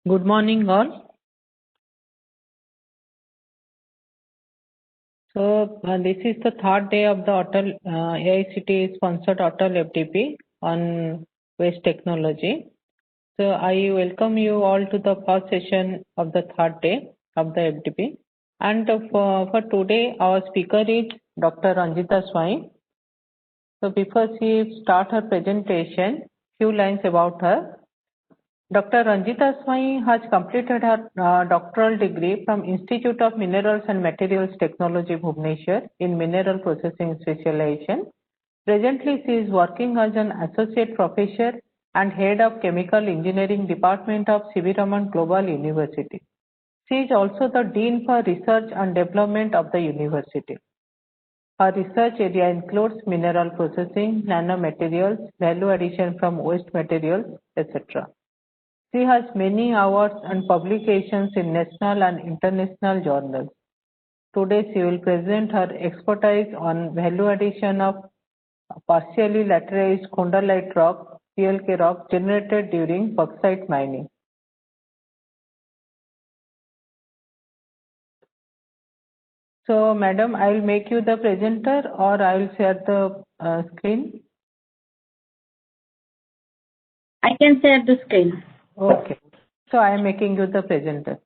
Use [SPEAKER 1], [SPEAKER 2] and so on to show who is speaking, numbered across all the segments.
[SPEAKER 1] Good morning, all. So this is the third day of the AICTE sponsored Atal FDP on waste technology. So I welcome you all to the first session of the third day of the FDP. And for today, our speaker is Dr. Ranjita Swai. So before she starts her presentation, few lines about her. Dr. Ranjita Swai has completed her doctoral degree from Institute of Minerals and Materials Technology, Bhubaneswar in Mineral Processing Specialization. Presently, she is working as an Associate Professor and Head of Chemical Engineering Department of C.V. Raman Global University. She is also the Dean for Research and Development of the university. Her research area includes mineral processing, nanomaterials, value addition from waste materials, etc. She has many awards and publications in national and international journals. Today she will present her expertise on value addition of partially lateralized khondrolite rock, PLK rock generated during bauxite mining. So madam, I will make you the presenter or I will share the screen.
[SPEAKER 2] I can share the screen.
[SPEAKER 1] Okay. So I am making you the presenter.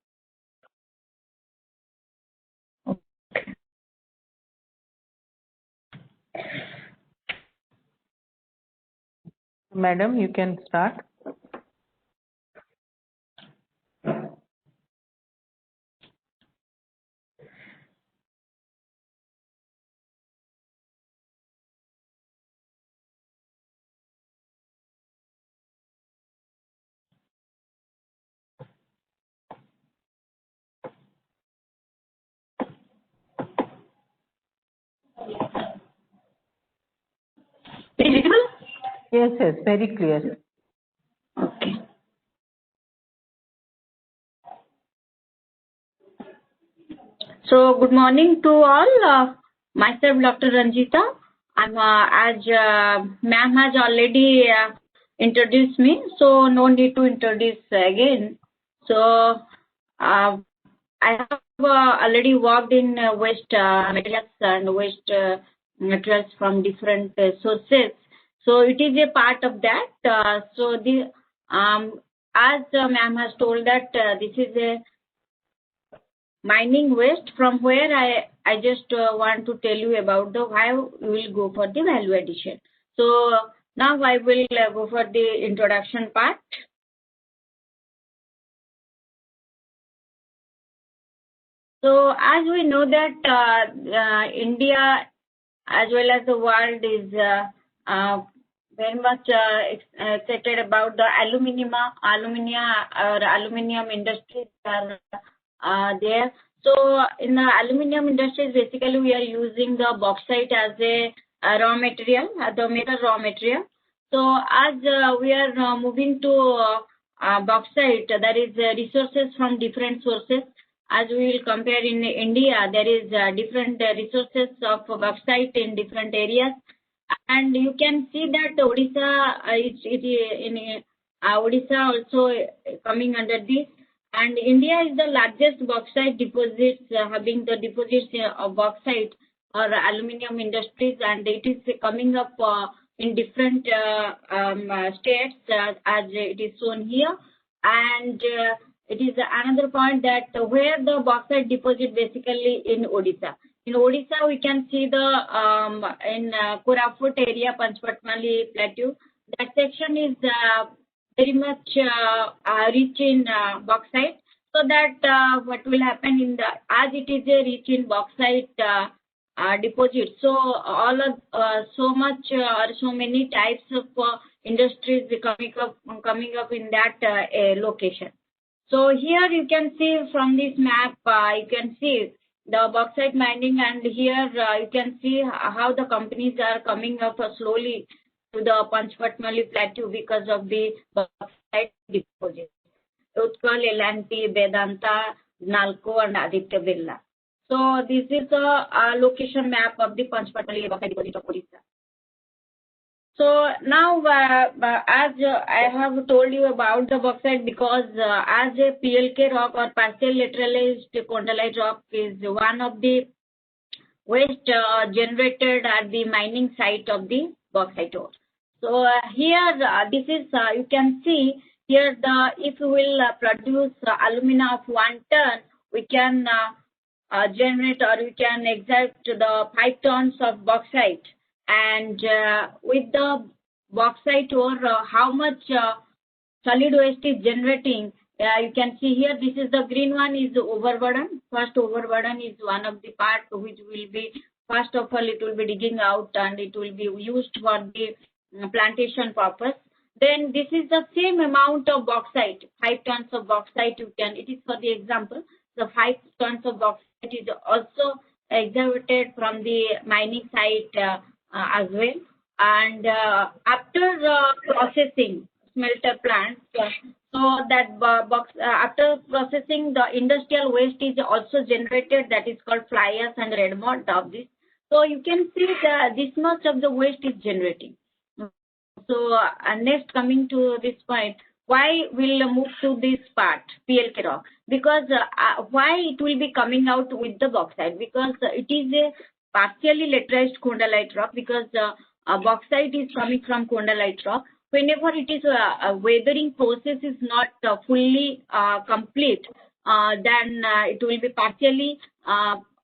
[SPEAKER 1] Madam, you can start.
[SPEAKER 2] Visible?
[SPEAKER 1] Yes, very clear.
[SPEAKER 2] Okay. So good morning to all. Myself, Dr. Ranjita. I'm as ma'am has already introduced me, so no need to introduce again. So I have already worked in waste materials and waste materials from different sources. So it is a part of that. So the as ma'am has told that this is a mining waste, from where I just want to tell you about the why we will go for the value addition. So now I will go for the introduction part. So as we know that India as well as the world is very much excited about the aluminium industries are there. So in the aluminium industries, basically we are using the bauxite as a raw material, the major raw material. So as we are moving to bauxite, there is resources from different sources. As we will compare in India, there is different resources of bauxite in different areas, and you can see that Odisha also coming under this. And India is the largest bauxite deposits, having the deposits of bauxite or aluminium industries, and it is coming up in different states as it is shown here. And it is another point that where the bauxite deposit basically in Odisha. In Odisha, we can see the in Koraput area, Panchpatmali Plateau. That section is very much rich in bauxite. So that what will happen in the as it is a rich in bauxite deposit. So all of so much or so many types of industries coming up in that location. So here you can see from this map, you can see the bauxite mining, and here you can see how the companies are coming up slowly to the Panchpatmali Plateau because of the bauxite deposits. Utkal, L&T, Vedanta, Nalco, and Aditya Birla. So this is the location map of the Panchpatmali bauxite deposit of Odisha. So now, as I have told you about the bauxite, because as a PLK rock or partial lateralized condylite rock is one of the waste generated at the mining site of the bauxite ore. So here, this is you can see here the if we will produce alumina of 1 ton, we can generate or we can extract the 5 tons of bauxite. And with the bauxite ore, how much solid waste is generating. You can see here, this is the green one is the overburden. First overburden is one of the part which will be, first of all, it will be digging out and it will be used for the plantation purpose. Then this is the same amount of bauxite, 5 tons of bauxite you can, it is for the example, the 5 tons of bauxite is also excavated from the mining site as well. And after processing, smelter plants, so that after processing, the industrial waste is also generated, that is called fly ash and red mud of this. So you can see that this much of the waste is generating. So next, coming to this point, why we'll move to this part, PLK rock? Because why it will be coming out with the bauxite? Because it is a partially lateralized condylite rock, because bauxite is coming from condylite rock. Whenever it is a weathering process is not fully complete, then it will be partially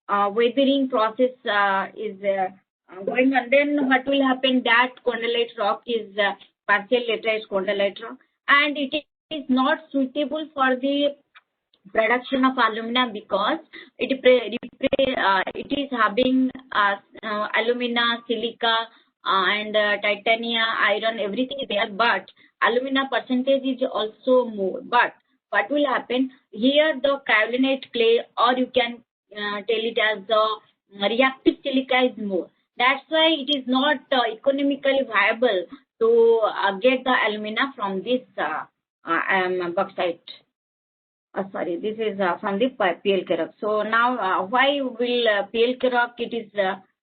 [SPEAKER 2] weathering process is going on. Then what will happen? That condylite rock is partial lateralized condylite rock, and it is not suitable for the production of alumina, because it is having alumina, silica, and titania, iron, everything is there, but alumina percentage is also more. But what will happen here, the kaolinite clay, or you can tell it as the reactive silica is more. That's why it is not economically viable to get the alumina from this bauxite. Sorry, this is from the PLK rock. So now, why will PLK rock? It is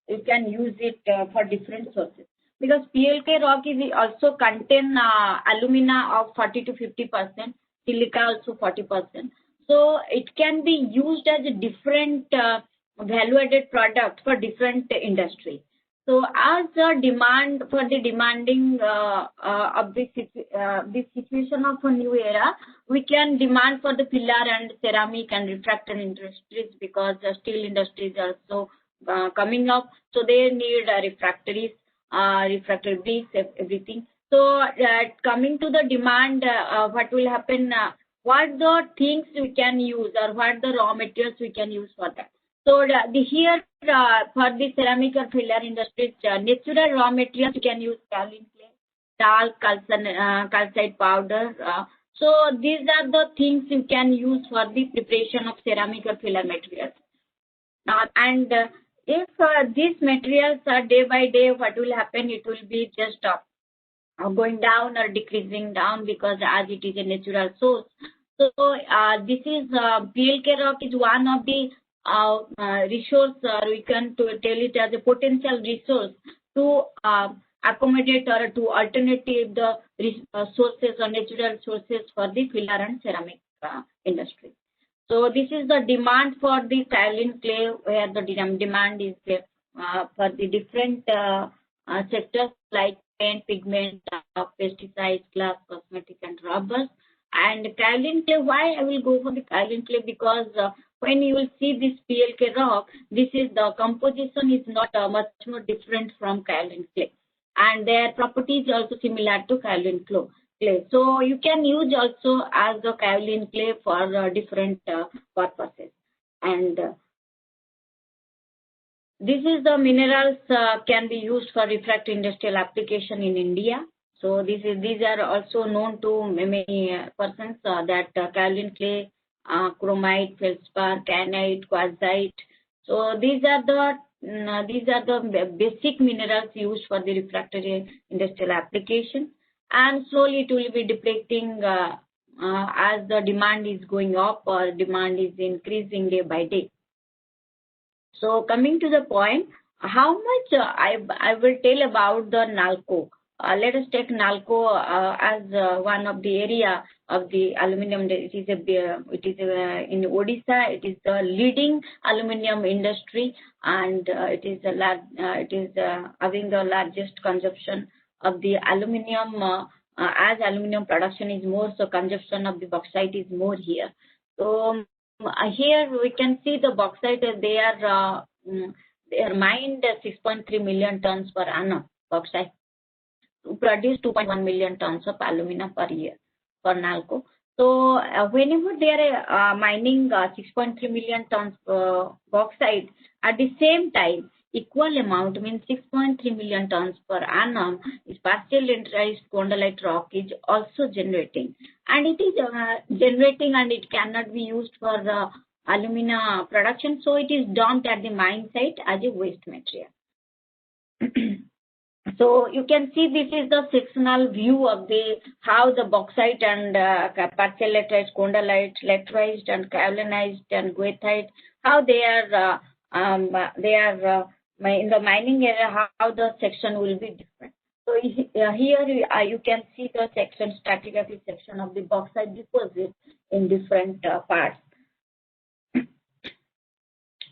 [SPEAKER 2] you can use it for different sources, because PLK rock is also contain alumina of 40 to 50%, silica also 40%. So it can be used as a different value-added product for different industry. So as the demand for the demanding of this situation of a new era, we can demand for the pillar and ceramic and refractory industries, because the steel industries are also coming up. So they need refractories, refractory bricks, everything. So coming to the demand, what will happen? What the things we can use, or what the raw materials we can use for that? So here for the ceramic or filler industries, natural raw materials you can use kaolin clay, talc, calcite powder. So these are the things you can use for the preparation of ceramic or filler materials. And if these materials are day by day, what will happen? It will be just going down or decreasing down, because as it is a natural source. So this is PLK rock is one of the resource, we can tell it as a potential resource to accommodate or to alternative the sources or natural sources for the filler and ceramic industry. So this is the demand for the kaolin clay, where the demand is for the different sectors like paint, pigment, pesticides, glass, cosmetic, and rubbers. And kaolin clay, why I will go for the kaolin clay? Because when you will see this PLK rock, this is the composition is not much more different from kaolin clay, and their properties also similar to kaolin clay. So you can use also as the kaolin clay for different purposes. And this is the minerals can be used for refractory industrial application in India. So these are also known to many persons that kaolin clay, chromite, feldspar, kyanite, quartzite. So these are the basic minerals used for the refractory industrial application. And slowly it will be depleting as the demand is going up or demand is increasing day by day. So coming to the point, how much I will tell about the NALCO. let us take NALCO as one of the area of the aluminum. It is in Odisha. It is the leading aluminum industry, and it is having the largest consumption of the aluminum. As aluminum production is more, so consumption of the bauxite is more here. So here we can see the bauxite. They are mined 6.3 million tons per annum bauxite to produce 2.1 million tons of alumina per year for NALCO. So whenever they are mining 6.3 million tons bauxite, at the same time, equal amount means 6.3 million tons per annum is partially mineralized condylite rock is also generating, and it is generating, and it cannot be used for alumina production, so it is dumped at the mine site as a waste material. So you can see this is the sectional view of the how the bauxite and partial laterite, condylite, laterized and kaolinized and goethite, how they are in the mining area, how the section will be different. So here you can see the section, stratigraphic section of the bauxite deposit in different parts.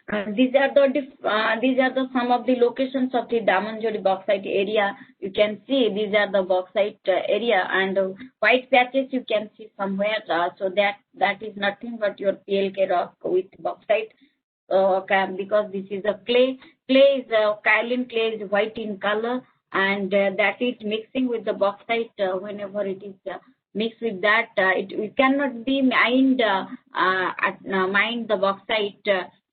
[SPEAKER 2] These are the some of the locations of the Damanjodi bauxite area. You can see these are the bauxite area, and white patches you can see somewhere. So that is nothing but your PLK rock with bauxite. Because this is a clay. Clay is kaolin clay is white in color, and that is mixing with the bauxite. Whenever it is mixed with that, it cannot be mined mine the bauxite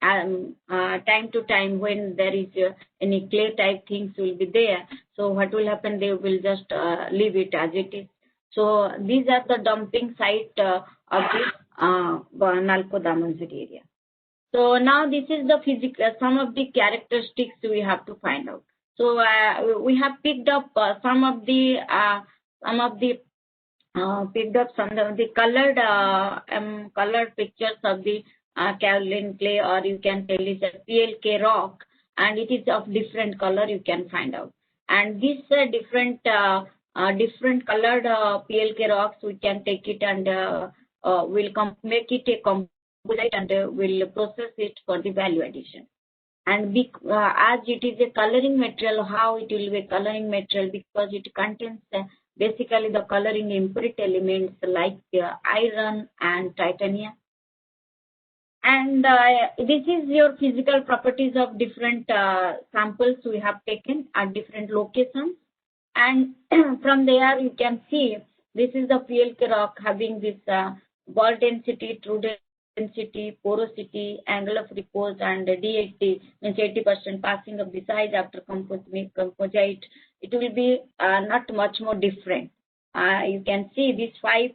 [SPEAKER 2] time to time when there is any clay type things will be there. So what will happen? They will just leave it as it is. So these are the dumping site of this NALCO Damanjodi area. So now this is the physical, some of the characteristics we have to find out. So we have picked up some of the colored pictures of the kaolin clay, or you can tell it's a PLK rock, and it is of different color you can find out. And this different colored PLK rocks, we can take it and we'll make it a composite, and we'll process it for the value addition. And as it is a coloring material, how it will be a coloring material? Because it contains basically the coloring impurity elements like iron and titanium. And this is your physical properties of different samples we have taken at different locations. And from there you can see this is the PLK rock having this ball density, true density, porosity, angle of repose, and D80 means 80% passing of the size after composite. It will be not much more different. You can see these 5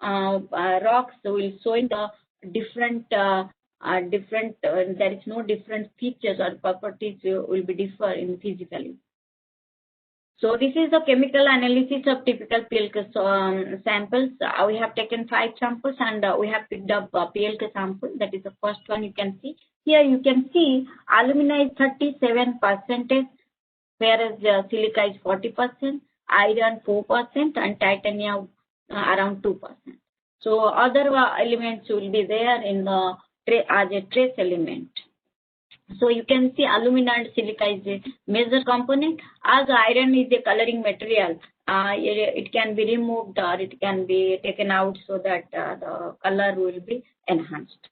[SPEAKER 2] rocks will showing the different there is no different features or properties will be differ in physically. So this is the chemical analysis of typical PLK samples. We have taken 5 samples, and we have picked up PLK sample. That is the first one you can see. Here you can see alumina is 37%, whereas silica is 40%, iron 4%, and titanium around 2%. So other elements will be there in the as a trace element. So you can see alumina and silica is a major component. As iron is a coloring material, it can be removed or it can be taken out so that the color will be enhanced.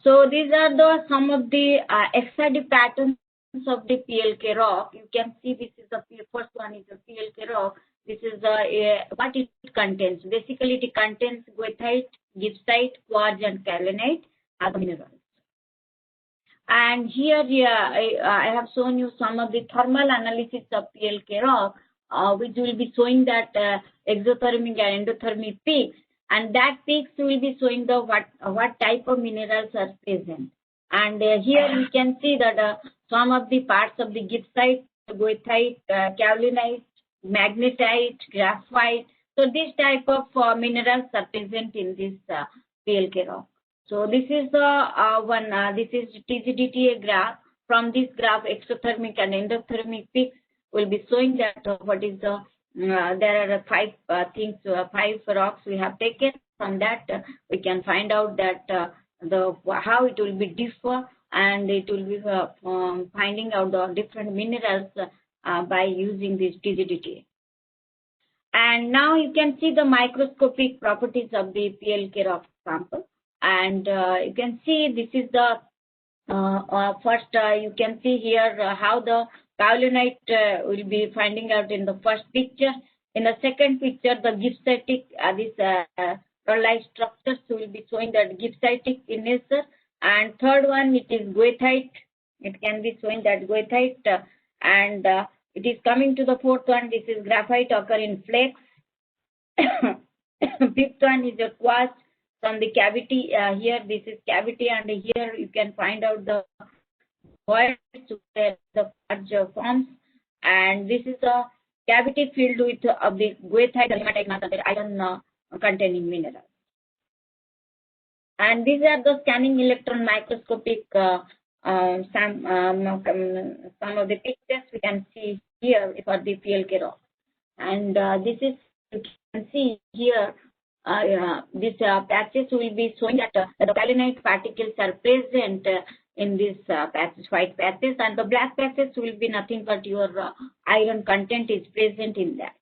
[SPEAKER 2] So these are some of the XRD patterns of the PLK rock. You can see this is the first one is the PLK rock. This is what it contains. Basically, it contains goethite, gibbsite, quartz, and kaolinite as minerals. And here, I have shown you some of the thermal analysis of PLK rock, which will be showing that exothermic and endothermic peaks, and that peaks will be showing the what type of minerals are present. And here you can see that some of the parts of the gibbsite, goethite, kaolinite, magnetite, graphite. So this type of minerals are present in this PLK rock. So this is the this is TGDTA graph. From this graph, exothermic and endothermic peaks will be showing that what is the there are five rocks we have taken. From that, we can find out that how it will be differ, and it will be finding out the different minerals by using this TGDTA. And now you can see the microscopic properties of the PLK rock sample. And you can see this is the first, you can see here how the kaolinite will be finding out in the first picture. In the second picture, the gibbsitic, rhyolite structures will be showing that gibbsitic in nature. And third one, it is goethite. It can be showing that goethite. And it is coming to the fourth one. This is graphite occur in flakes. Fifth one is a quartz from the cavity. Here, this is cavity, and here you can find out the voids where the quartz forms. And this is a cavity filled with the goethite, iron containing minerals. And these are the scanning electron microscopic some of the pictures we can see here for the PLK rock. And this is, you can see here, these patches will be showing that the kaolinite particles are present in these patches, white patches, and the black patches will be nothing but your iron content is present in that.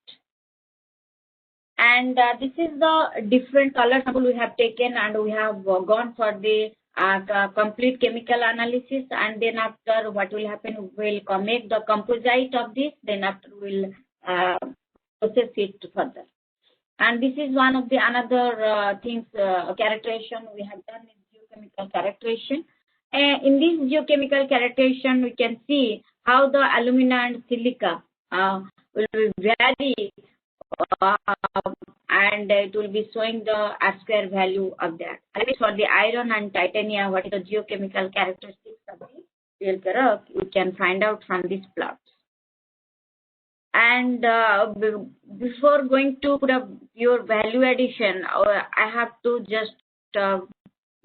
[SPEAKER 2] And this is the different color sample we have taken, and we have gone for the complete chemical analysis. And then after, what will happen, we'll make the composite of this, then after we'll process it further. And this is one of the another things, characterization we have done is geochemical characterization. In this geochemical characterization, we can see how the alumina and silica will vary, and it will be showing the R-square value of that. At least for the iron and titanium, what is the geochemical characteristics of the PLK rock, you can find out from these plots. And before going to put up your value addition, I have to just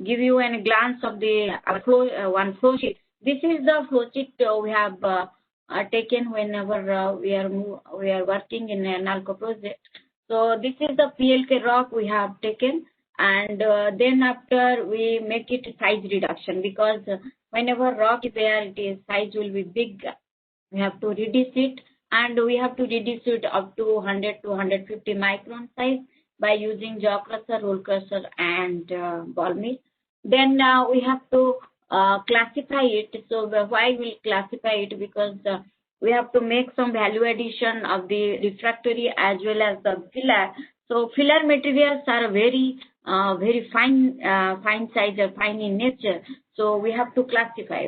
[SPEAKER 2] give you a glance of the one flow sheet. This is the flow sheet we have taken whenever we are working in a NALCO project. So this is the PLK rock we have taken, and then after we make it size reduction, because whenever rock is there, size will be big. We have to reduce it, and we have to reduce it up to 100 to 150 micron size by using jaw crusher, roll crusher, and ball mill. Then we have to classify it. So why we classify it? Because we have to make some value addition of the refractory as well as the filler. So filler materials are very fine size or fine in nature. So we have to classify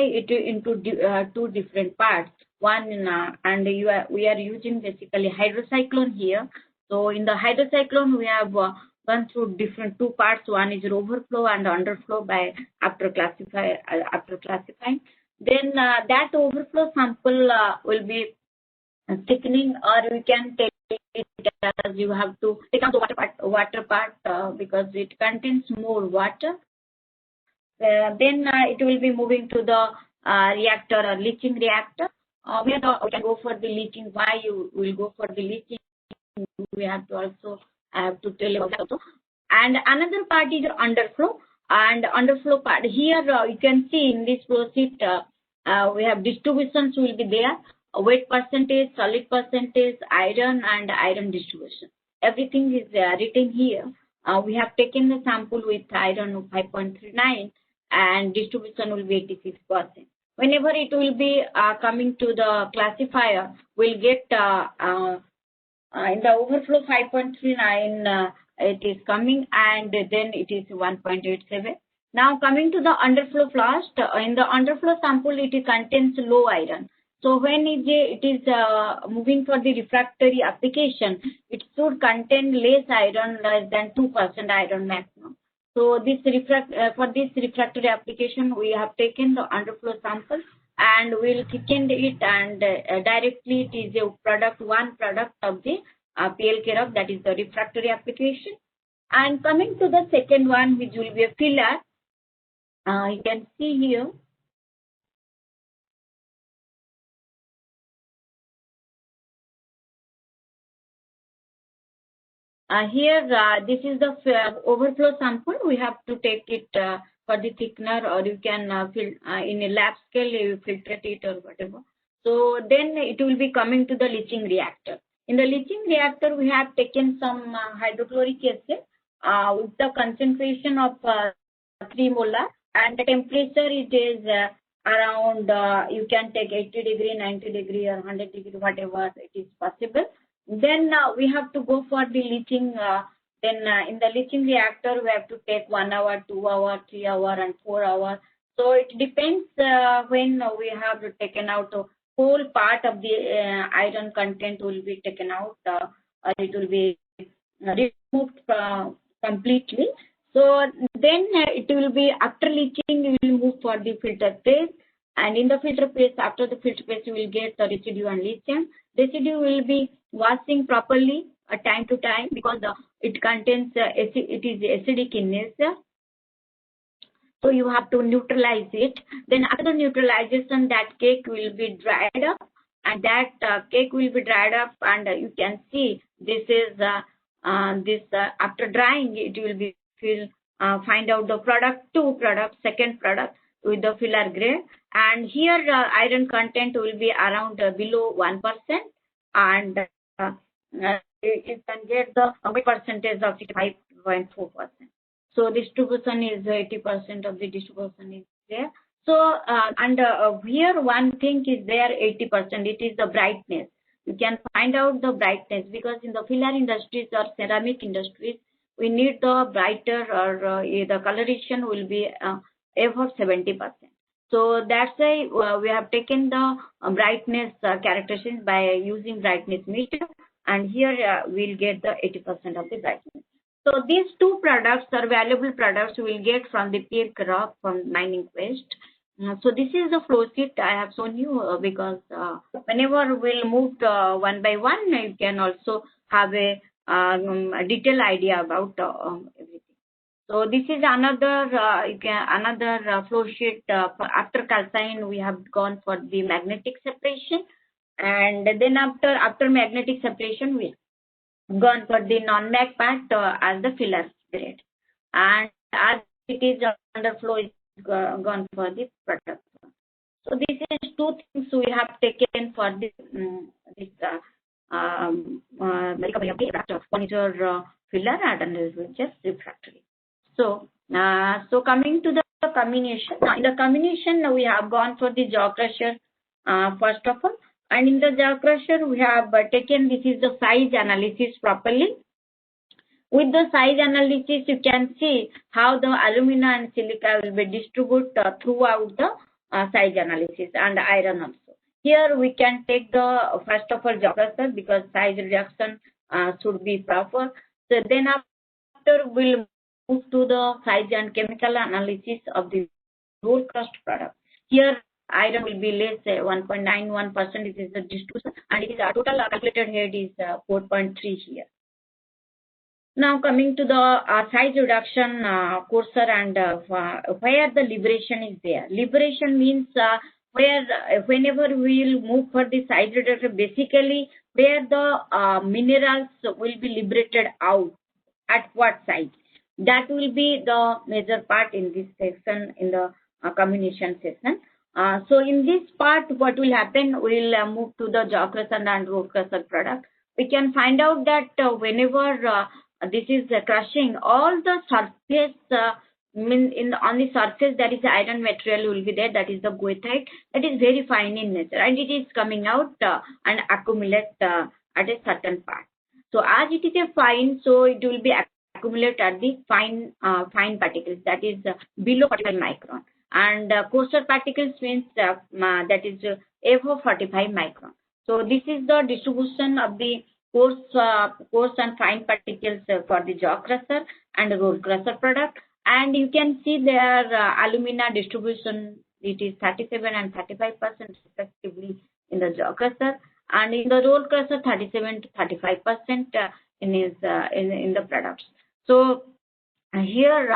[SPEAKER 2] it into two different parts. One and we are using basically hydrocyclone here. So in the hydrocyclone, we have gone through different two parts. One is overflow and underflow by after classifying. Then that overflow sample will be thickening, or we can take it as you have to take out the water part because it contains more water. Then it will be moving to the reactor or leaching reactor. We can go for the leaching. Why you will go for the leaching? We have to also to tell you about that. And another part is underflow. And underflow part here you can see in this flow sheet we have distributions will be there: weight percentage, solid percentage, iron, and iron distribution. Everything is written here. We have taken the sample with iron of 5.39 and distribution will be 86%. Whenever it will be coming to the classifier, we'll get in the overflow 5.39 it is coming, and then it is 1.87. Now coming to the underflow flask, in the underflow sample it contains low iron. So when it is moving for the refractory application, it should contain less iron, less than 2% iron maximum. So this for this refractory application, we have taken the underflow sample and we'll thicken it, and directly it is one product of the PLK rock, that is the refractory application. And coming to the second one, which will be a filler, you can see here Here, this is the overflow sample. We have to take it for the thickener, or you can in a lab scale, you filter it or whatever. So then it will be coming to the leaching reactor. In the leaching reactor, we have taken some hydrochloric acid with the concentration of 3 molar, and the temperature it is around, you can take 80 degree, 90 degree, or 100 degree, whatever it is possible. Then we have to go for the leaching. In the leaching reactor, we have to take 1 hour, 2 hour, 3 hour, and 4 hour. So it depends when we have taken out the whole part of the iron content will be taken out, or it will be removed completely. So then it will be, after leaching, we will move for the filter phase. And in the filter phase, after the filter phase, you will get the residue and lithium. Residue will be washing properly time to time, because it contains it is acidic in nature. So you have to neutralize it. Then after the neutralization, that cake will be dried up, and that cake will be dried up, and you can see this is after drying, it will be find out the product, second product with the filler grade. And here iron content will be around below 1%, and you can get the percentage of 65.4%. So distribution is 80% of the distribution is there. So here one thing is there, 80%. It is the brightness. You can find out the brightness, because in the filler industries or ceramic industries, we need the brighter, or the coloration will be above 70%. So that's why we have taken the brightness characteristics by using brightness meter, and here we'll get the 80% of the brightness. So these two products are valuable products we will get from the peak rock from mining waste. So this is the flow sheet I have shown you, because whenever we'll move one by one, you can also have a detailed idea about everything. So this is another flow sheet. After calcine, we have gone for the magnetic separation, and then after magnetic separation, we gone for the non-mag part as the filler grade, and as it is under flow, is gone for the product. So this is two things we have taken for this furniture filler and just refractory. So coming to the comminution. In the comminution, we have gone for the jaw crusher first of all. And in the jaw crusher, we have taken, this is the size analysis properly. With the size analysis, you can see how the alumina and silica will be distributed throughout the size analysis, and iron also. Here we can take the, first of all, jaw crusher, because size reduction should be proper. So then after we'll move to the size and chemical analysis of the roll crushed product. Here iron will be less, 1.91%. It is the distribution, and it is our total calculated head is 4.3 here. Now coming to the size reduction coarser, and where the liberation is there. Liberation means whenever we will move for the size reduction, basically where the minerals will be liberated out, at what size. That will be the major part in this section, in the comminution section. So in this part, what will happen, we will move to the jaw crusher and roll crusher product. We can find out that whenever this is crushing, all the surface, on the surface, that is the iron material will be there, that is the goethite, that is very fine in nature, and it is coming out and accumulate at a certain part. So as it is a fine, so it will be accumulate at the fine particles, that is below 45 micron. And coarser particles means that is above 45 micron. So this is the distribution of the coarse and fine particles for the jaw crusher and roll crusher product. And you can see their alumina distribution, it is 37 and 35% respectively in the jaw crusher, and in the roll crusher 37 to 35% in the products. So here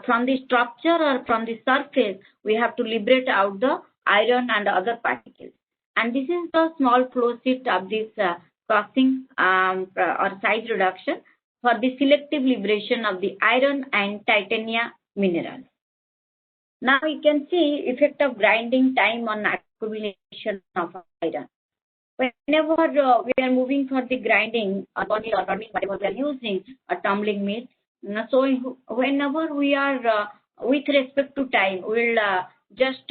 [SPEAKER 2] from the structure or from the surface, we have to liberate out the iron and other particles. And this is the small flow sheet of this crossing or size reduction. for the selective liberation of the iron and titanium minerals. Now you can see effect of grinding time on accumulation of iron. Whenever we are moving for the grinding or whatever we are using a tumbling mill, so whenever we are with respect to time, we'll just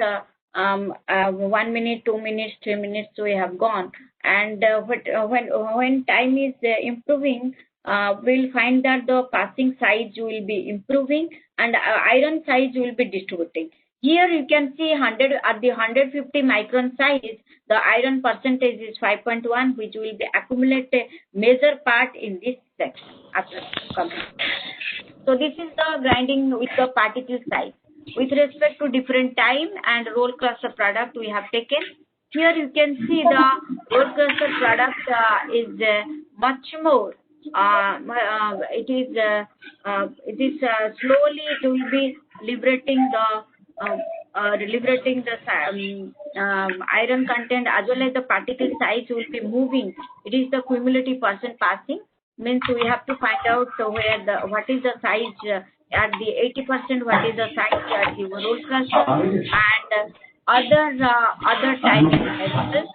[SPEAKER 2] 1 minute, 2 minutes, 3 minutes we have gone, and when time is improving, we'll find that the passing size will be improving and iron size will be distributing. Here you can see 100 at the 150 micron size, the iron percentage is 5.1, which will be accumulated major part in this section after coming. So this is the grinding with the particle size. With respect to different time and roll crusher product we have taken. Here you can see the roll crusher product is much more. It is slowly it will be liberating the iron content as well as the particle size will be moving. It is the cumulative percent passing. Means we have to find out what is the size at the 80%, what is the size at the roll crusher and other timing devices.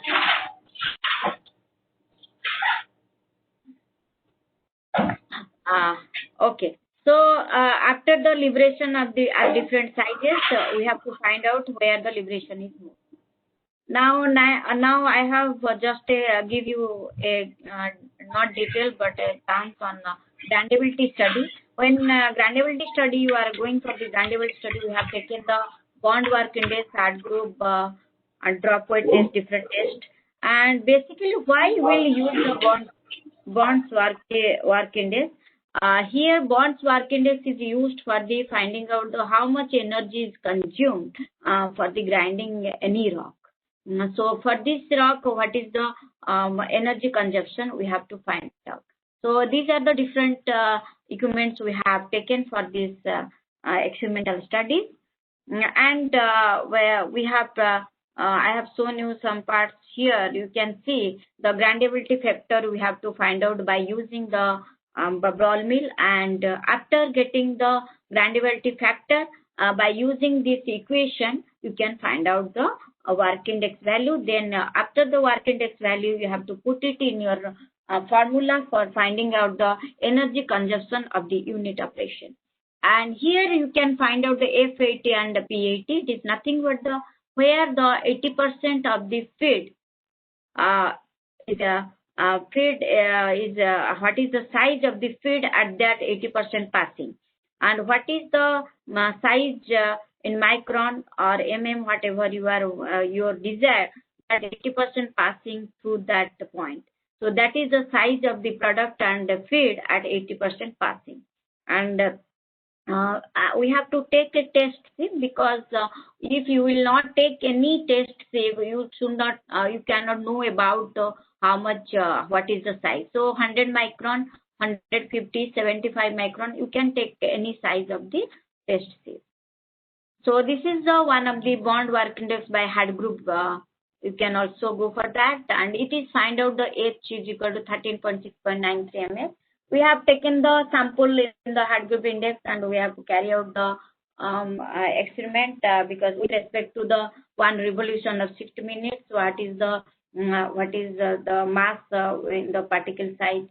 [SPEAKER 2] Okay. So after the liberation of the different sizes, we have to find out where the liberation is more. Now I have just give you a not detail but a glance on grindability study. When grindability study, you are going for the grindability study, we have taken the bond work index, hard group, and drop weight test, different test. And basically, why we use the bonds work index? Here, bonds work index is used for the finding out how much energy is consumed for the grinding any rock. So for this rock, what is the energy consumption? We have to find out. So these are the different equipments we have taken for this experimental studies, and where we have I have shown you some parts here. You can see the grindability factor we have to find out by using the ball mill, and after getting the grindability factor by using this equation, you can find out the work index value. Then after the work index value, you have to put it in your formula for finding out the energy consumption of the unit operation. And here you can find out the F80 and the P80. It is nothing but where the 80% of the feed is what is the size of the feed at that 80% passing, and what is the size in micron or mm, whatever you are your desire, at 80% passing through that point. So that is the size of the product and the feed at 80% passing. And we have to take a test sieve, because if you will not take any test sieve, you should not, you cannot know about how much, what is the size. So 100 micron, 150, 75 micron, you can take any size of the test sieve. So this is one of the bond work index by hard group. You can also go for that, and it is find out the H is equal to 13.6.93 mm. We have taken the sample in the hard group index, and we have to carry out the experiment because with respect to the one revolution of 60 minutes, what is the mass in the particle size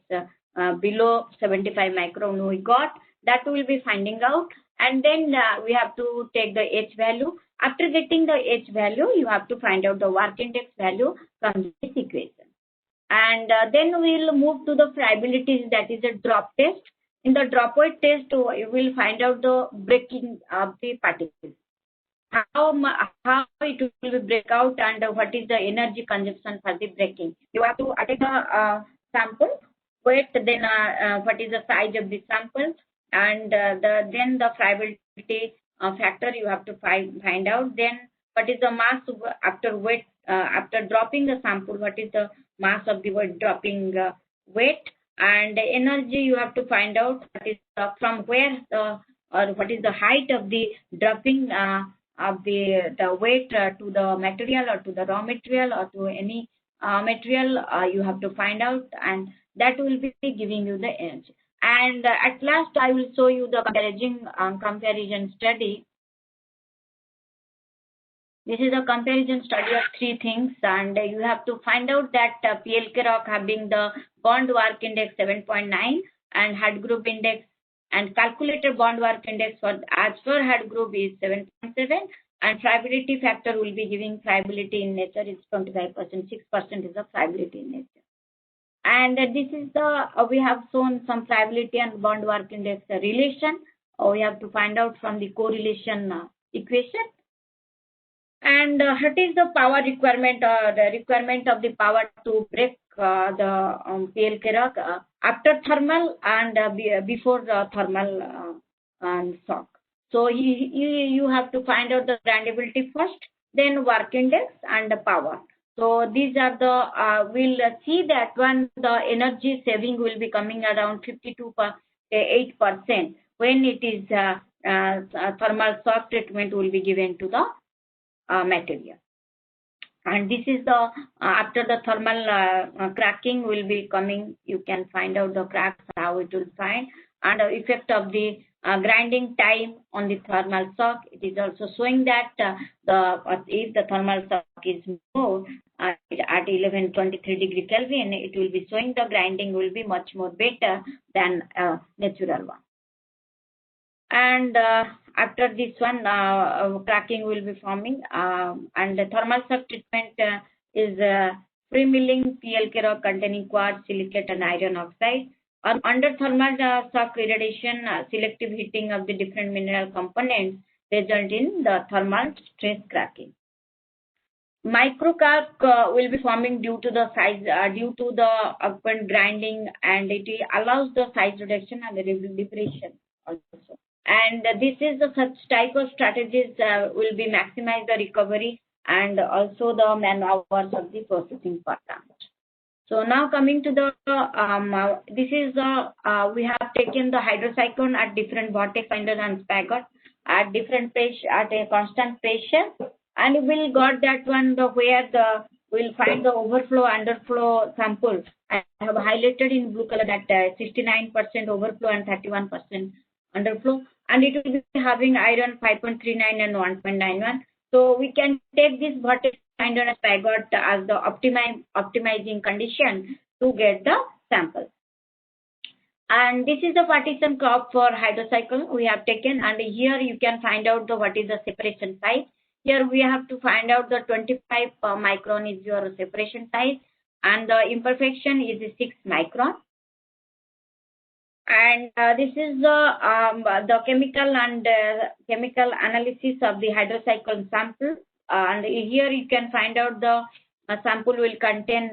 [SPEAKER 2] below 75 micron we got, that will be finding out. And then we have to take the H value. After getting the H value, you have to find out the work index value from this equation. And then we'll move to the friabilities, that is a drop test. In the drop weight test, you will find out the breaking of the particles. How it will be break out, and what is the energy consumption for the breaking. You have to take the sample, weight, then what is the size of the sample, and then the friability factor you have to find out. Then what is the mass after weight, after dropping the sample, what is the mass of the weight dropping weight, and the energy you have to find out, what is from where or what is the height of the dropping of the weight to the material or to the raw material or to any material, you have to find out, and that will be giving you the energy. And at last, I will show you the comparison study. This is a comparison study of three things, and you have to find out that PLK-Rock having the bond work index 7.9 and Hurd group index and calculated bond work index for as per Hurd group is 7.7, and friability factor will be giving friability in nature is 25%, 6% is the friability in nature. And this is the, we have shown some friability and bond work index relation. We have to find out from the correlation equation. And what is the power requirement or the requirement of the power to break the PLK-Rock after thermal and before the thermal shock. So you have to find out the grindability first, then work index and the power. So these are the, we'll see that one, the energy saving will be coming around 52.8% when it is thermal shock treatment will be given to the material. And this is the, after the thermal cracking will be coming, you can find out the cracks, how it will find, and the effect of the grinding time on the thermal shock. It is also showing that if the thermal shock is more at 1123 degree Kelvin, it will be showing the grinding will be much more better than natural one. And after this one, cracking will be forming, and the thermal shock treatment is free milling PLK-Rock containing quartz, silicate, and iron oxide. Under thermal shock irradiation, selective heating of the different mineral components result in the thermal stress cracking. Microcrack will be forming due to the size, due to the upward grinding, and it allows the size reduction and the liberation also. And this is the such type of strategies will be maximize the recovery and also the man hours of the processing plant. So now coming to the, this is the, we have taken the hydrocyclone at different vortex finder and spigot at different pressure, at a constant pressure, and we'll got that one the where the we'll find the overflow underflow sample. I have highlighted in blue color that 69% overflow and 31% underflow, and it will be having iron 5.39 and 1.91. So we can take this vortex finder and spigot as the optimizing condition to get the sample. And this is the partition crop for hydrocycle we have taken, and here you can find out the what is the separation size. Here we have to find out the 25 micron is your separation size, and the imperfection is 6 micron. And this is the chemical and chemical analysis of the hydrocyclone sample. And here you can find out the sample will contain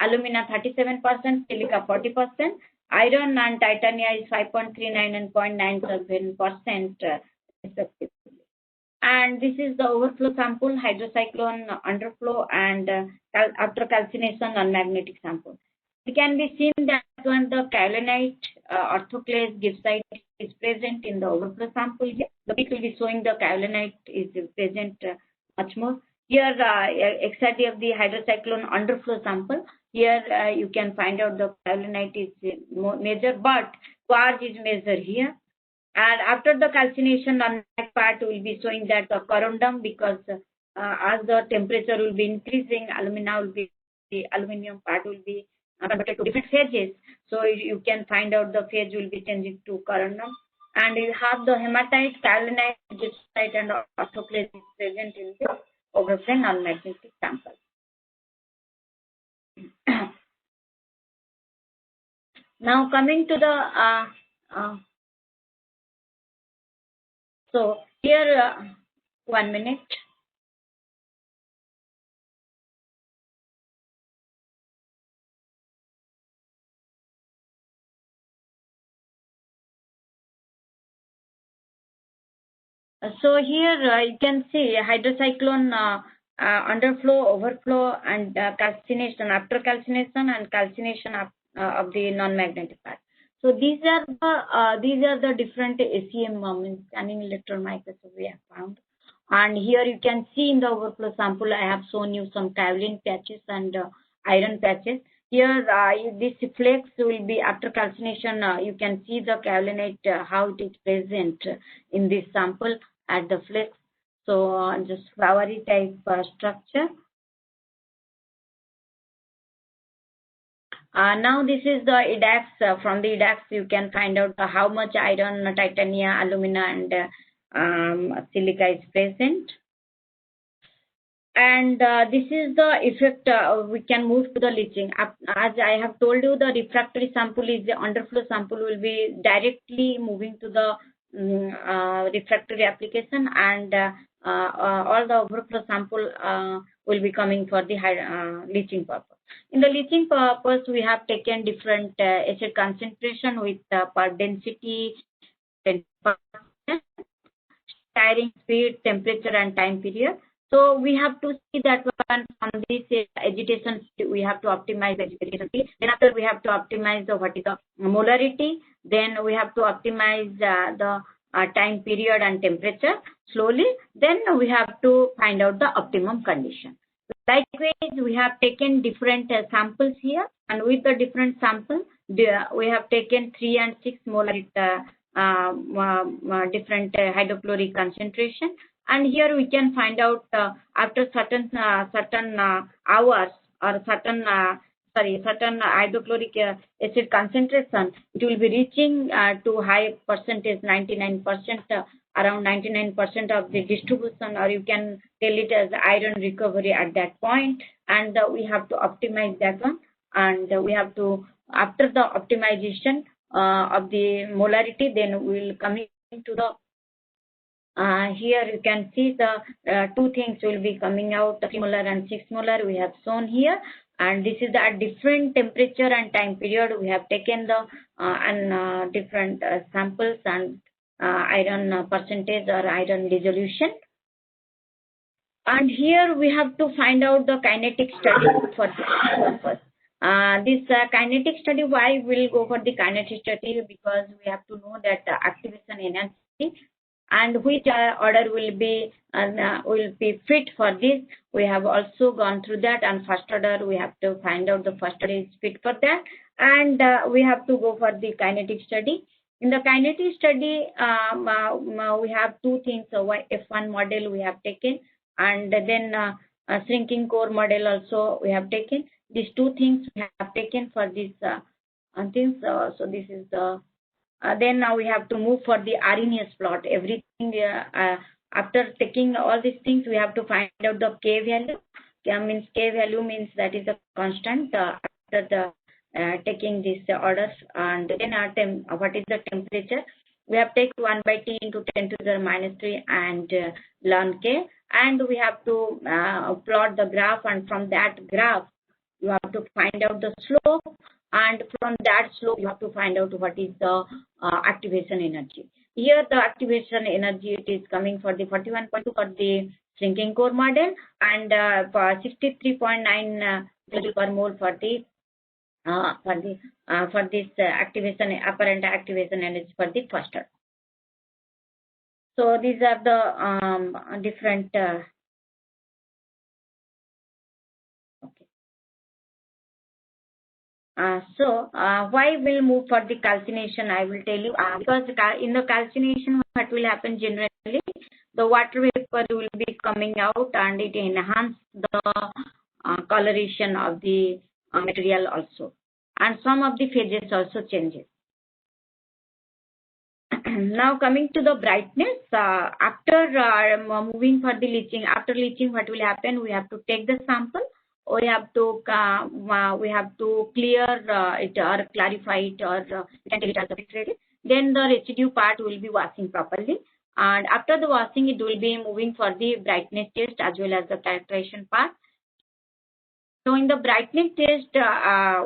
[SPEAKER 2] alumina 37%, silica 40%, iron and titania is 5.39 and 0.97% respectively. And this is the overflow sample, hydrocyclone underflow, and after calcination non-magnetic sample. It can be seen that when the kaolinite, orthoclase, gibbsite is present in the overflow sample, here the peak will be showing the kaolinite is present much more. Here, XRD of the hydrocyclone underflow sample, here you can find out the kaolinite is measured, but quartz is measured here. And after the calcination, on that part will be showing that the corundum, because as the temperature will be increasing, alumina will be, the aluminium part will be converted to different phases. So you can find out the phase will be changing to corundum. And you have the hematite, kaolinite, gibbsite, and orthoclase is present in the overflow non-magnetic sample. Now coming to the so here 1 minute. So here you can see hydrocyclone underflow, overflow, and calcination, after calcination and calcination of the non-magnetic part. So these are the different SEM means scanning electron microscope we have found. And here you can see in the overflow sample I have shown you some kaolin patches and iron patches. Here, this flex will be after calcination. You can see the kaolinite how it is present in this sample at the flex. So just flowery type structure. Now this is the EDAX. From the EDAX, you can find out how much iron, titania, alumina, and silica is present. And this is the effect. We can move to the leaching. As I have told you, the refractory sample is the underflow sample will be directly moving to the refractory application, and all the overflow sample will be coming for the leaching purpose. In the leaching purpose, we have taken different acid concentration with per density, 10%, stirring speed, temperature, and time period. So we have to see that one from this agitation, we have to optimize the agitation speed. Then after we have to optimize what is the molarity. Then we have to optimize the time period and temperature slowly. Then we have to find out the optimum condition. Likewise, we have taken different samples here, and with the different sample, we have taken 3 and 6 molar different hydrochloric concentration. And here we can find out after certain hours or certain hydrochloric acid concentration, it will be reaching to high percentage, 99%, around 99% of the distribution, or you can tell it as iron recovery at that point. And we have to optimize that one. And we have to, after the optimization of the molarity, then we will come into the here you can see the 2 things will be coming out, 3 molar and 6 molar we have shown here. And this is at different temperature and time period. We have taken the different samples and iron percentage or iron dissolution. And here we have to find out the kinetic study for this purpose. This kinetic study, why we'll go for the kinetic study? Because we have to know that the activation energy and which order will be fit for this. We have also gone through that, and first order we have to find out the first order is fit for that, and we have to go for the kinetic study. In the kinetic study, we have 2 things. So F1 model we have taken, and then shrinking core model also we have taken. These 2 things we have taken for this things. So this is the. Then now we have to move for the Arrhenius plot. Everything after taking all these things, we have to find out the K value. K value means that is a constant after the taking these orders. And then what is the temperature? We have taken 1 by T into 10 to the minus 3 and ln K. And we have to plot the graph, and from that graph, you have to find out the slope. And from that slope, you have to find out what is the activation energy. Here, the activation energy, it is coming for the 41.2 for the shrinking core model, and for 63.9 per mole for this activation, apparent activation energy for the first order. So these are the different. Why we'll move for the calcination, I will tell you. Because in the calcination, what will happen generally, the water vapor will be coming out, and it enhances the coloration of the material also. And some of the phases also changes. Now coming to the brightness, after moving for the leaching, after leaching, what will happen? We have to take the sample. We have to clear it or clarify it, or you can tell it as a filtrate. Then the residue part will be washing properly, and after the washing, it will be moving for the brightness test as well as the characterization part. So in the brightness test,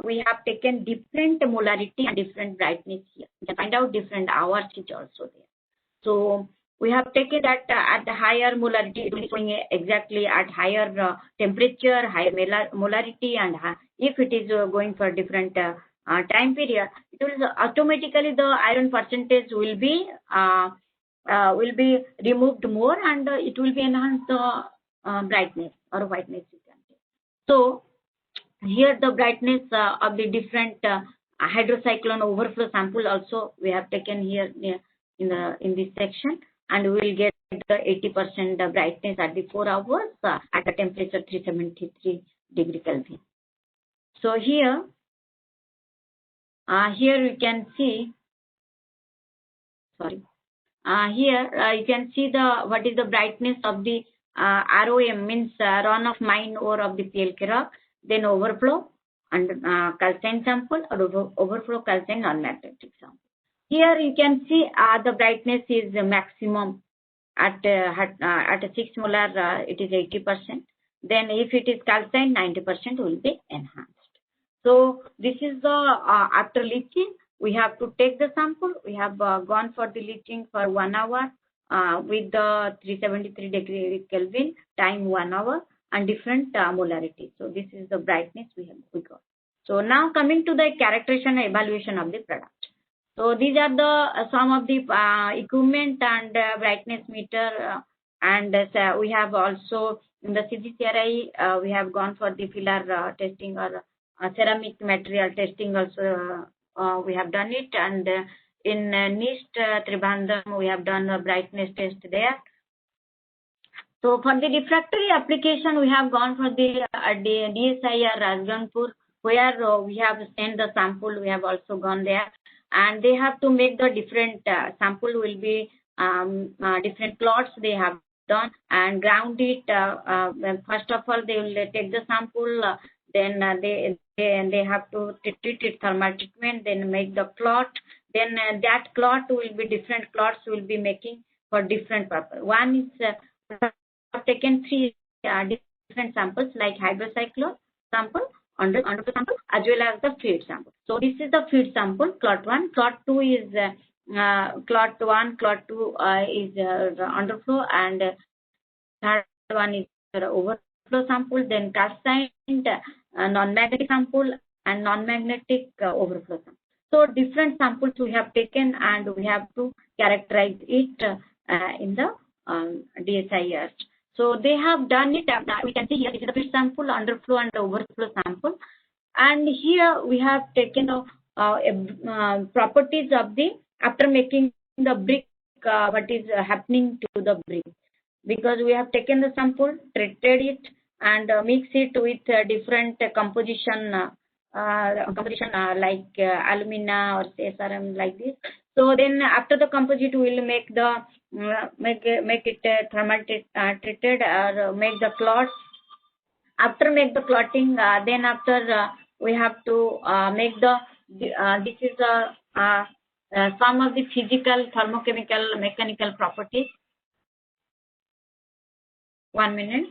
[SPEAKER 2] we have taken different molarity and different brightness here. You can find out different hours it also there. So we have taken that at the higher molarity, it will be showing exactly at higher temperature, higher molarity, and if it is going for different time period, it will automatically the iron percentage will be removed more, and it will be enhanced the brightness or whiteness. So Here the brightness of the different hydrocyclone overflow sample also we have taken here in this section, and we will get the 80% brightness at the 4 hours at a temperature 373 degree Kelvin. So here you can see, sorry, here you can see what is the brightness of the ROM, means run of mine ore of the PLK rock, then overflow and calcine sample, or overflow calcine non-magnetic sample. Here you can see the brightness is maximum at 6 molar, it is 80%. Then if it is calcine, 90% will be enhanced. So this is the after leaching, we have to take the sample. We have gone for the leaching for 1 hour with the 373 degree Kelvin, time 1 hour, and different molarity. So this is the brightness we got. So now coming to the characterization and evaluation of the product. So these are the some of the equipment and brightness meter, and we have also in the CGCRI we have gone for the filler testing, or ceramic material testing also we have done it, and in NIST Trivandrum we have done a brightness test there. So for the refractory application, we have gone for the DSIR Rajgangpur, where we have sent the sample. We have also gone there, and they have to make the different sample will be different plots they have done, and ground it. First of all, they will take the sample, then they have to treat it thermal treatment, then make the clot. Then that clot will be different clots will be making for different purpose. One is taken 3 different samples like hydrocyclone sample, under sample, as well as the feed sample. So this is the feed sample, clot 1. Clot 2 is clot 1, clot 2 is underflow, and third one is overflow sample, then calcined non-magnetic sample, and non-magnetic overflow sample. So different samples we have taken, and we have to characterize it in the DSIR. So they have done it. We can see here this is the feed sample, underflow and overflow sample, and here we have taken properties of the after making the brick, what is happening to the brick, because we have taken the sample, treated it, and mix it with different composition like alumina or SRM like this. So then after the composite, we will make the make it thermal treated, or make the clots. After make the clotting, then after we have to make the this is some of the physical, thermochemical, mechanical properties. 1 minute.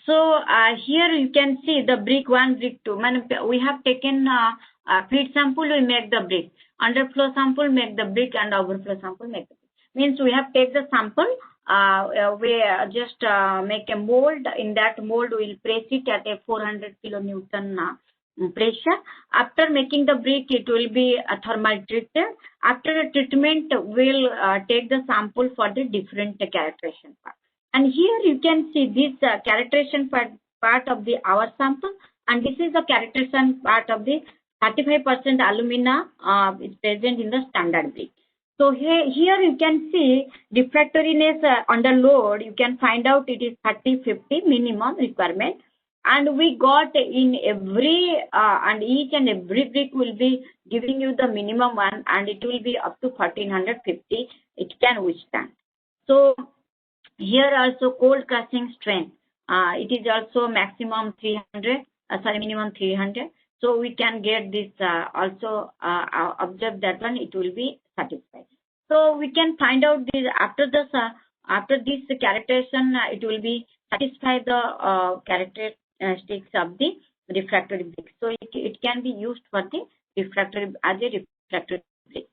[SPEAKER 2] So here you can see the brick 1, brick 2. We have taken feed sample, we make the brick. Underflow sample, make the brick, and overflow sample, make the brick. Means we have take the sample, we just make a mold. In that mold, we will press it at a 400 kilonewton pressure. After making the brick, it will be thermal treated. After the treatment, we'll take the sample for the different characterization part. And here you can see this characterization part of our sample, and this is the characterization part of the 35% alumina is present in the standard brick. So here you can see refractoriness under load. You can find out it is 30-50 minimum requirement, and we got in every and each and every brick will be giving you the minimum one, and it will be up to 1450. It can withstand. So here also cold crushing strength, it is also maximum 300, minimum 300. So we can get this also observe that one, it will be satisfied. So we can find out this after this characterization, it will be satisfy the characteristics of the refractory brick. So it can be used for the refractory as a refractory brick.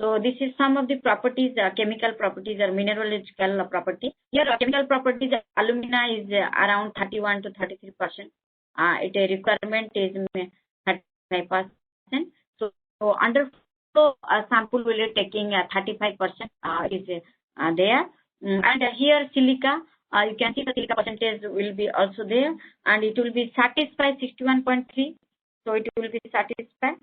[SPEAKER 2] So this is some of the properties, chemical properties or mineralogical property. Here chemical properties, alumina is around 31 to 33%. It requirement is 35%. So under sample will be taking 35% is there. And here silica, you can see the silica percentage will be also there, and it will be satisfied 61.3. So it will be satisfied.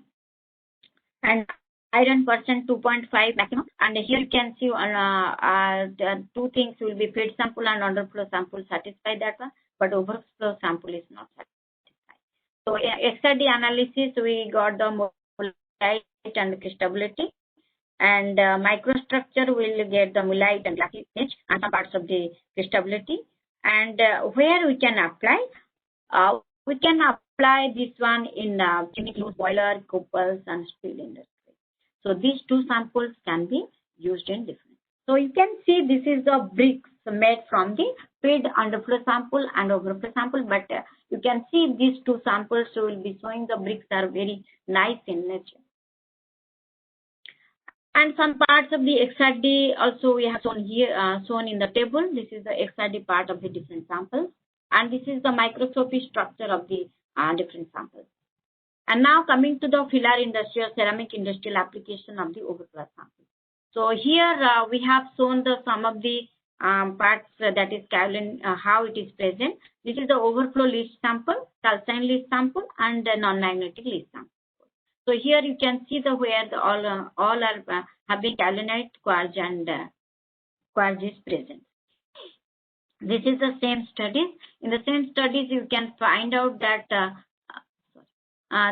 [SPEAKER 2] And iron percent 2.5 maximum. And here you can see the two things will be feed sample and underflow sample satisfy that one, but overflow sample is not satisfied. So XRD analysis, we got the mullite and crystability, and microstructure will get the mullite and glassy edge and some parts of the crystability. And where we can apply, this one in chemical boiler, couples, and steel industry. So these two samples can be used in different. So you can see this is the bricks made from the feed underflow sample and overflow sample, but you can see these two samples will be showing the bricks are very nice in nature. And some parts of the XRD also we have shown here, shown in the table. This is the XRD part of the different samples, and this is the microscopic structure of the different samples. And now coming to the filler industry or ceramic industrial application of the overflow sample. So here we have shown the some of the parts that is kaolin, how it is present. This is the overflow leach sample, calcine leach sample, and the non-magnetic leach sample. So here you can see the where the all are having kaolinite, quartz, and quartz is present. This is the same studies. In the same studies, you can find out that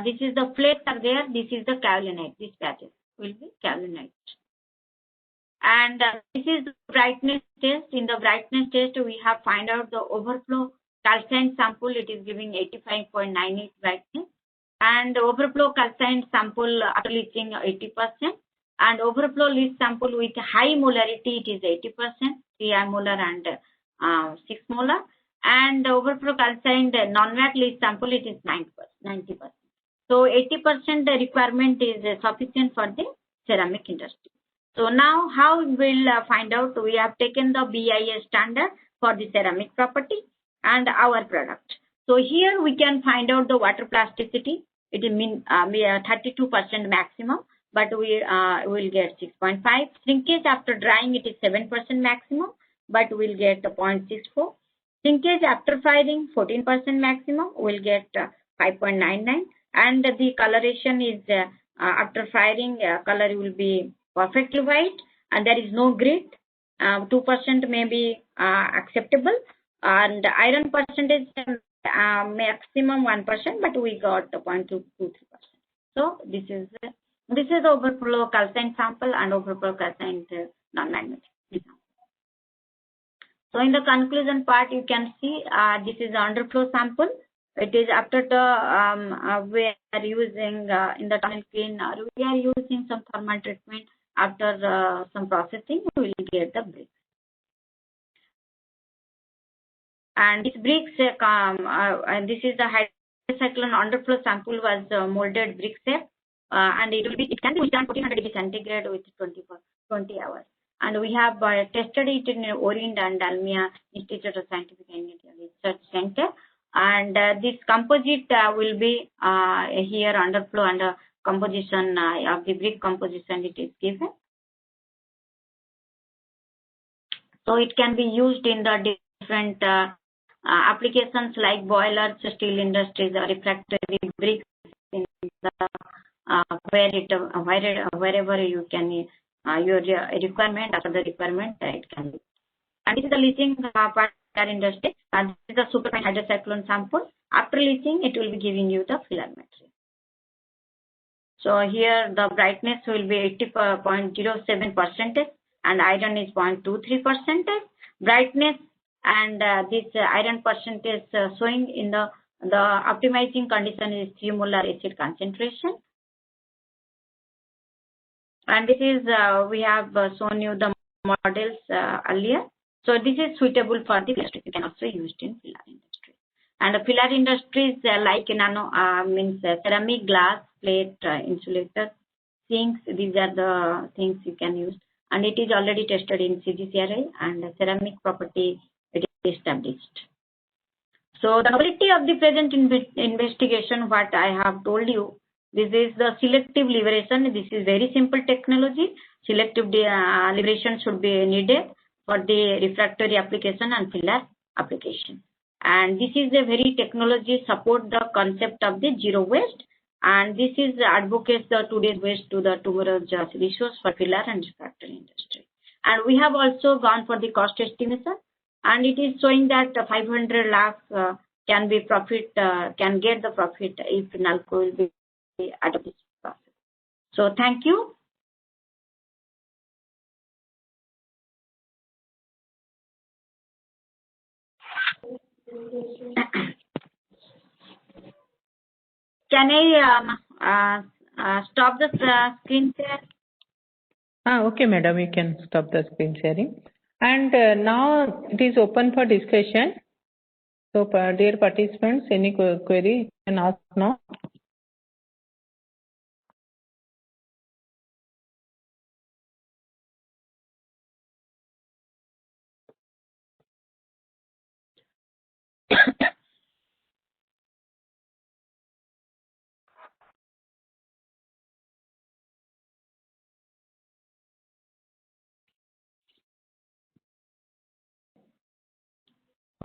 [SPEAKER 2] this is the plates are there. This is the kaolinite. These patches will be kaolinite. And this is the brightness test. In the brightness test, we have find out the overflow calcine sample. It is giving 85.98 brightness. And overflow calcine sample after leaching 80%. And overflow leach sample with high molarity, it is 80%, 3 molar and 6 molar. And overflow calcine non-mat leach sample, it is 90%. So 80% requirement is sufficient for the ceramic industry. So now how we'll find out? We have taken the BIS standard for the ceramic property and our product. So here we can find out the water plasticity. It is 32% maximum, but we will get 6.5. Shrinkage after drying, it is 7% maximum, but we'll get 0.64. Shrinkage after firing, 14% maximum, we'll get 5.99. And the coloration is after firing, color will be perfectly white, and there is no grit. 2% may be acceptable, and iron percentage maximum 1%, but we got 0.223%. So this is the overflow calcine sample and overflow calcine non-magnetic. So in the conclusion part, you can see this is the underflow sample. It is after the we are using in the tunnel clean, we are using some thermal treatment. After some processing, we will get the bricks. And these bricks, and this is the hydrocyclone underflow sample was molded brick shape, and it can be done 1400 degrees centigrade with 20 hours. And we have tested it in Orient and Dalmia Institute of Scientific and Research Center. And this composite will be here underflow and composition of the brick composition it is given. So it can be used in the different applications like boilers, steel industries, or refractory bricks in the wherever you can your requirement, after the requirement it can be. And this is the leaching part industry, and this is the superfine hydrocyclone sample. After leaching, it will be giving you the filler material. So here the brightness will be 80.07%, and iron is 0.23%. Brightness and this iron percentage showing in the optimizing condition is 3 molar acid concentration. And this is we have shown you the models earlier. So this is suitable for the industry. You can also use it in filler industry. And the filler industries like nano means ceramic, glass, plate, insulators, sinks. These are the things you can use. And it is already tested in CGCRI, and ceramic property it is established. So the novelty of the present investigation, what I have told you, This is the selective liberation. This is very simple technology. Selective liberation should be needed for the refractory application and filler application. And this is a very technology support the concept of the zero waste. And this is advocates the today's waste to the tomorrow's resource for filler and refractory industry. And we have also gone for the cost estimation, and it is showing that 500 lakhs can be profit, can get the profit if NALCO will be adopted this process. So thank you. Can I stop the screen share?
[SPEAKER 1] Okay, madam, you can stop the screen sharing. And now it is open for discussion. So, dear participants, any query you can ask now.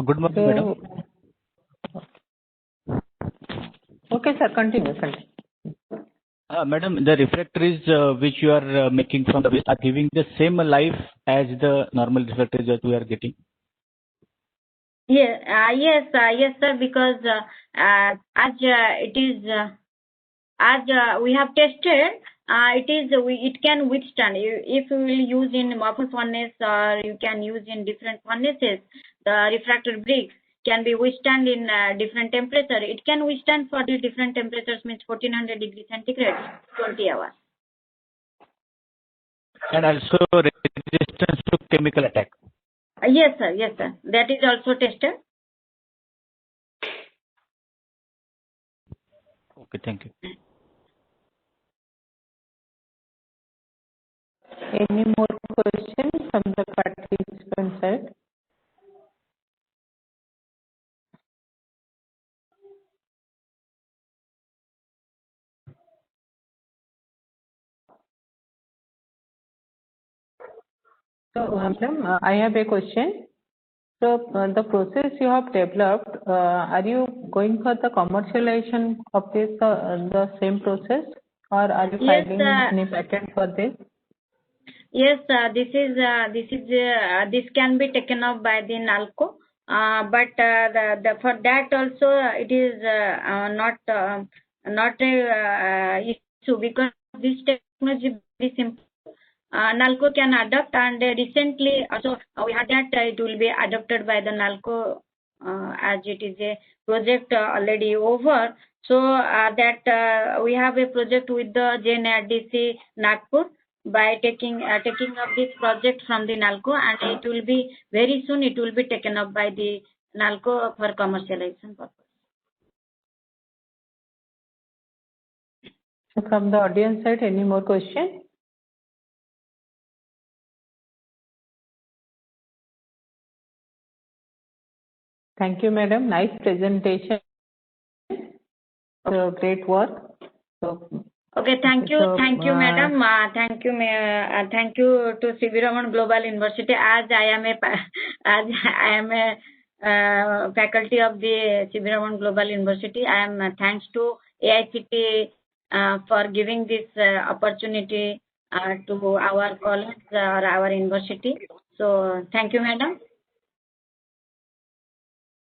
[SPEAKER 3] Good morning, madam.
[SPEAKER 1] Okay, sir, continue.
[SPEAKER 3] Madam, the refractories which you are making from the waste are giving the same life as the normal refractories that we are getting?
[SPEAKER 2] Yeah, yes, sir, because as it is, as we have tested, it can withstand. If you will use in Morpho furnace or you can use in different furnaces, the refractory bricks can be withstand in different temperature. It can withstand for the different temperatures, means 1400 degrees centigrade, 20 hours.
[SPEAKER 3] And also resistance to chemical attack?
[SPEAKER 2] Yes, sir. Yes, sir. That is also tested.
[SPEAKER 3] Okay, thank you.
[SPEAKER 1] Any more questions from the participant side? So, madam, I have a question. So, the process you have developed, are you going for the commercialization of this, the same process, or are you filing any patent for this?
[SPEAKER 2] Yes, this can be taken up by the NALCO, but for that also it is not a issue, because this technology is very simple. NALCO can adopt, and recently also we had that it will be adopted by the NALCO as it is a project already over. So that we have a project with the JNRDC Nagpur by taking up this project from the NALCO, and it will be very soon it will be taken up by the NALCO for commercialization purpose.
[SPEAKER 1] From the audience side, any more questions? Thank you, madam. Nice presentation. Great work.
[SPEAKER 2] Okay, thank you, madam. Thank you to C.V. Raman Global University. As I am a faculty of the C.V. Raman Global University, I am thanks to AICTE for giving this opportunity to our colleagues or our university. So thank you, madam.